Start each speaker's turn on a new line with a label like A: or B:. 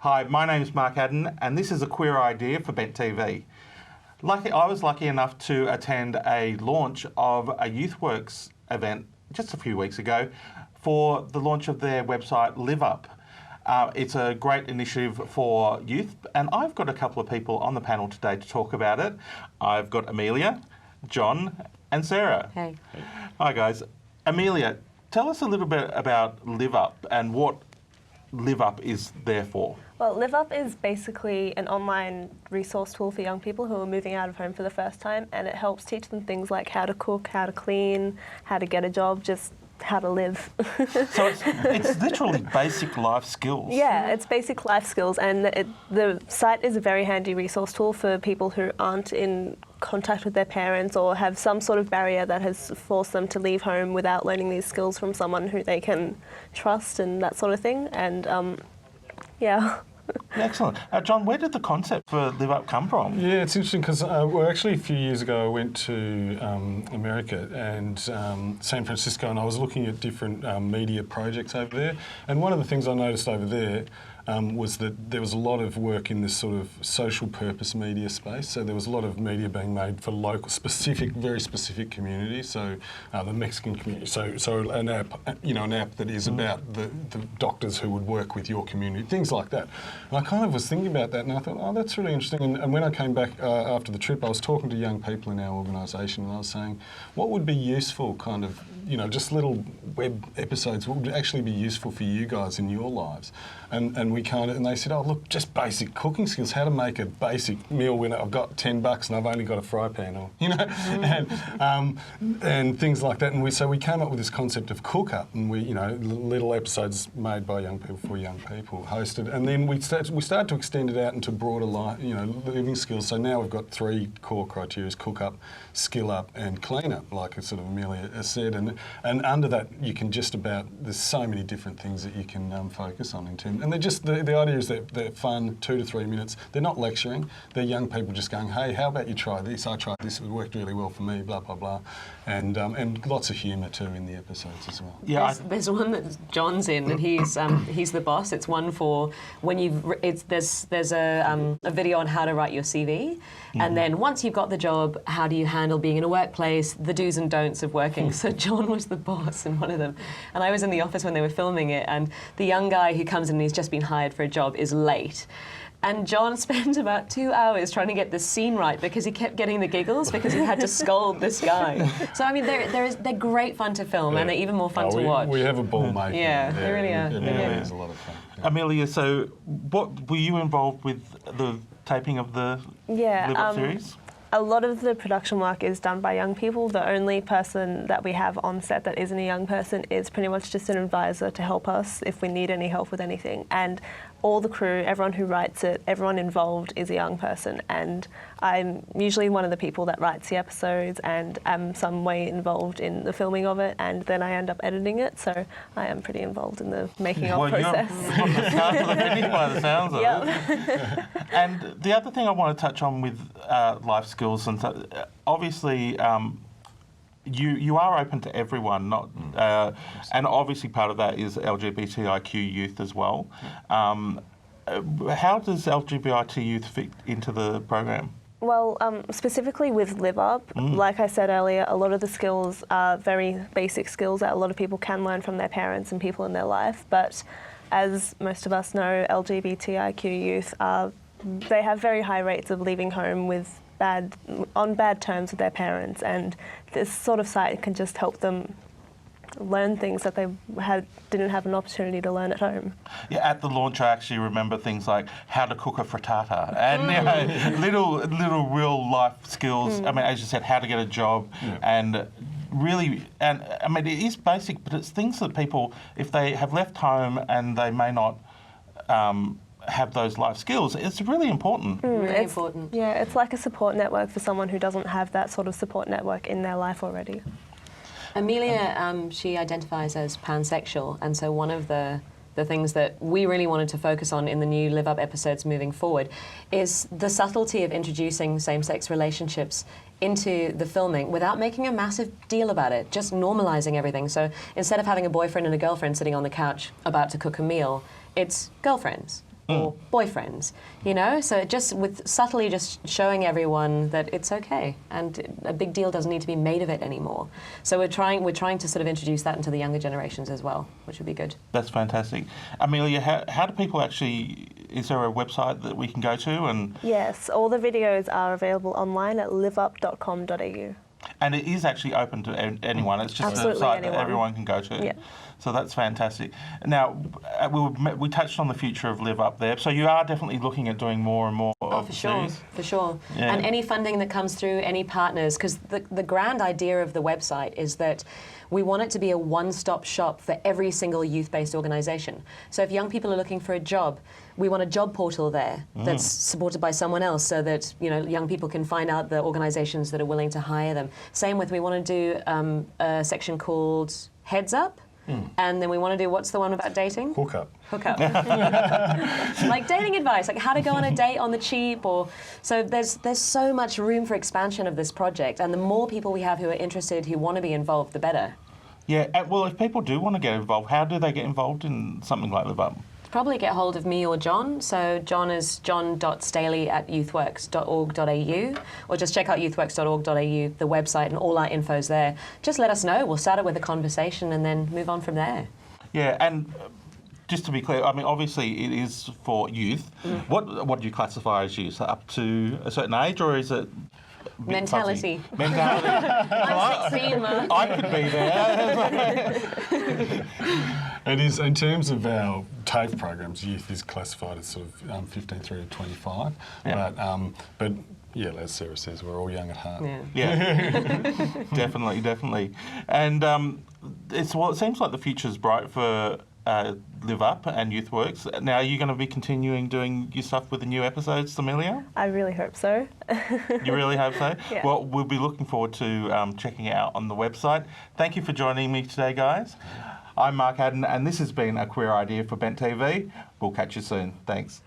A: Hi, my name's Mark Hadden, and this is a queer idea for Bent TV. I was lucky enough to attend a launch of a Youthworx event just a few weeks ago for the launch of their website Live Up. It's a great initiative for youth, and I've got a couple of people on the panel today to talk about it. I've got Amelia, John, and Sarah.
B: Hey.
A: Hi guys. Amelia, tell us a little bit about Live Up and what Live Up is there for.
C: Well, Live Up is basically an online resource tool for young people who are moving out of home for the first time, and it helps teach them things like how to cook, how to clean, how to get a job, just how to live.
A: So it's literally basic life skills.
C: Yeah, it's basic life skills, and the site is a very handy resource tool for people who aren't in contact with their parents or have some sort of barrier that has forced them to leave home without learning these skills from someone who they can trust and that sort of thing. And yeah.
A: Excellent. John, where did the concept for Live Up come from?
D: Yeah, it's interesting because actually a few years ago I went to America and San Francisco, and I was looking at different media projects over there. And one of the things I noticed over there was that there was a lot of work in this sort of social purpose media space. So there was a lot of media being made for local, specific, very specific communities. So the Mexican community. So an app, an app that is about the doctors who would work with your community, things like that. And I kind of was thinking about that, and I thought, oh, that's really interesting. And when I came back after the trip, I was talking to young people in our organisation, and I was saying, what would be useful, kind of, just little web episodes, what would actually be useful for you guys in your lives? And they said, oh, look, just basic cooking skills, how to make a basic meal when I've got $10 and I've only got a fry pan, or, and things like that. And so we came up with this concept of Cook Up, and we, little episodes made by young people for young people, hosted. And then we started to extend it out into broader life, living skills. So now we've got 3 core criteria: Cook Up, Skill Up, and Clean Up, like sort of Amelia has said. And under that, you can there's so many different things that you can focus on in terms. And they're just, the idea is that they're fun, 2 to 3 minutes. They're not lecturing. They're young people just going, hey, how about you try this? I tried this, it worked really well for me, blah, blah, blah. And lots of humour too in the episodes as well.
B: Yeah, there's one that John's in, and he's the boss. It's one for when there's a video on how to write your CV. And then once you've got the job, how do you handle being in a workplace, the do's and don'ts of working. So John was the boss in one of them. And I was in the office when they were filming it, and the young guy who comes in and he's just been hired for a job is late. And John spent about 2 hours trying to get the scene right because he kept getting the giggles because he had to scold this guy. So, I mean, they're great fun to film, and they're even more fun to watch.
D: We have a ball making.
B: Yeah, they really are.
D: It really is a lot of fun. Yeah.
A: Amelia, so what were you involved with the taping of the Live Up series?
C: A lot of the production work is done by young people. The only person that we have on set that isn't a young person is pretty much just an advisor to help us if we need any help with anything. And all the crew, everyone who writes it, everyone involved is a young person. And I'm usually one of the people that writes the episodes and am some way involved in the filming of it, and then I end up editing it. So I am pretty involved in the making of process.
A: You're from the start to the finish by the sounds of it. And the other thing I want to touch on with life skills, and obviously you are open to everyone, and obviously part of that is LGBTIQ youth as well. How does LGBT youth fit into the program?
C: Well, specifically with Live Up, like I said earlier, a lot of the skills are very basic skills that a lot of people can learn from their parents and people in their life. But as most of us know, LGBTIQ youth they have very high rates of leaving home on bad terms with their parents, and this sort of site can just help them learn things that they didn't have an opportunity to learn at home. Yeah,
A: at the launch I actually remember things like how to cook a frittata and little real life skills. I mean, as you said, how to get a job, and really, and I mean, it is basic, but it's things that people, if they have left home and they may not have those life skills, it's really important.
B: Really important.
C: Yeah, it's like a support network for someone who doesn't have that sort of support network in their life already.
B: Amelia, she identifies as pansexual, and so one of the things that we really wanted to focus on in the new Live Up episodes moving forward is the subtlety of introducing same-sex relationships into the filming without making a massive deal about it, just normalising everything. So instead of having a boyfriend and a girlfriend sitting on the couch about to cook a meal, it's girlfriends. or boyfriends, you know? So just with subtly just showing everyone that it's okay and a big deal doesn't need to be made of it anymore. So we're trying to sort of introduce that into the younger generations as well, which would be good.
A: That's fantastic. Amelia, how do people actually, is there a website that we can go to? And
C: Yes, all the videos are available online at liveup.com.au.
A: And it is actually open to anyone. It's just
C: Absolutely
A: a site that
C: anyone.
A: everyone can go to.
C: Yeah.
A: So that's fantastic. Now, we touched on the future of Live Up there. So you are definitely looking at doing more and more of
B: For
A: the
B: sure,
A: series?
B: for sure.
A: Yeah.
B: And any funding that comes through, any partners, because the grand idea of the website is that we want it to be a one-stop shop for every single youth-based organisation. So if young people are looking for a job, we want a job portal there that's supported by someone else so that, you know, young people can find out the organisations that are willing to hire them. Same with, we want to do a section called Heads Up. And then we want to do, what's the one about dating?
D: Hook up.
B: Hook up. Like dating advice, like how to go on a date on the cheap, or so there's so much room for expansion of this project, and the more people we have who are interested, who want to be involved, the better.
A: Yeah, well, if people do want to get involved, how do they get involved in something like Live Up?
B: Probably get hold of me or John. So John is john.staley@youthworx.org.au, or just check out youthworx.org.au, the website, and all our info's there. Just let us know. We'll start it with a conversation and then move on from there.
A: Yeah, and just to be clear, I mean, obviously it is for youth. What do you classify as youth? Up to a certain age, or is it a bit
B: Mentality.
A: fuzzy? Mentality.
B: I'm 16, Mark.
A: I could be there.
D: It is, in terms of our TAFE programs, youth is classified as sort of 15 through to 25.
A: Yeah.
D: But yeah, as Sarah says, we're all young at heart.
B: Yeah.
A: Yeah, definitely. And it seems like the future's bright for Live Up and Youthworx. Now, are you going to be continuing doing your stuff with the new episodes, Amelia?
C: I really hope so.
A: You really hope so?
C: Yeah.
A: Well, we'll be looking forward to checking it out on the website. Thank you for joining me today, guys. I'm Mark Hadden, and this has been A Queer Idea for Bent TV. We'll catch you soon. Thanks.